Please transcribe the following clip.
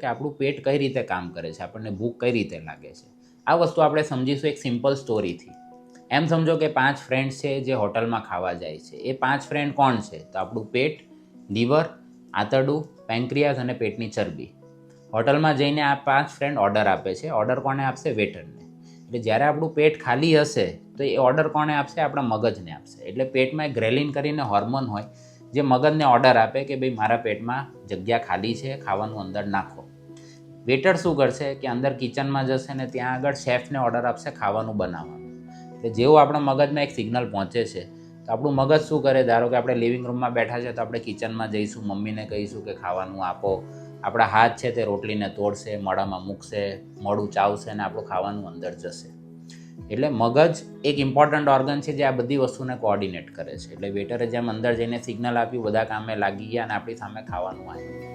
કે આપણું પેટ કઈ રીતે કામ કરે છે, આપણને ભૂખ કઈ રીતે લાગે છે. આ વસ્તુ આપણે સમજીશું એક સિમ્પલ સ્ટોરીથી. એમ સમજો કે 5 ફ્રેન્ડ્સ છે જે હોટલમાં ખાવા જાય છે. એ 5 ફ્રેન્ડ કોણ છે? તો આપણું પેટ, લીવર, આંતરડું, પેન્ક્રિયાઝ અને પેટની ચરબી. હોટલમાં જઈને આ 5 ફ્રેન્ડ ઓર્ડર આપે છે. ઓર્ડર કોને આપશે? વેટરને. એટલે જ્યારે આપણું પેટ ખાલી હશે તો એ ઓર્ડર કોને આપશે? આપણા મગજને આપશે. એટલે પેટમાં એક ગ્રેલિન કરીને હોર્મોન હોય જે મગજને ઓર્ડર આપે કે ભાઈ મારા પેટમાં જગ્યા ખાલી છે, ખાવાનું અંદર નાખો. વેટર શું કરશે કે અંદર કિચનમાં જશે ને ત્યાં આગળ શેફને ઓર્ડર આપશે ખાવાનું બનાવવાનું. એટલે જેવું આપણા મગજમાં એક સિગ્નલ પહોંચે છે તો આપણું મગજ શું કરે? ધારો કે આપણે લિવિંગ રૂમમાં બેઠા છે તો આપણે કિચનમાં જઈશું, મમ્મીને કહીશું કે ખાવાનું આપો. આપણા હાથ છે તે રોટલીને તોડશે, મોઢામાં મૂકશે, મોઢું ચાવશે અને આપણું ખાવાનું અંદર જશે. એટલે મગજ એક ઇમ્પોર્ટન્ટ ઓર્ગન છે જે આ બધી વસ્તુને કોઓર્ડિનેટ કરે છે. એટલે વેટરે જેમ અંદર જઈને સિગ્નલ આપ્યું, બધા કામે લાગી ગયા અને આપણી સામે ખાવાનું આવ્યું.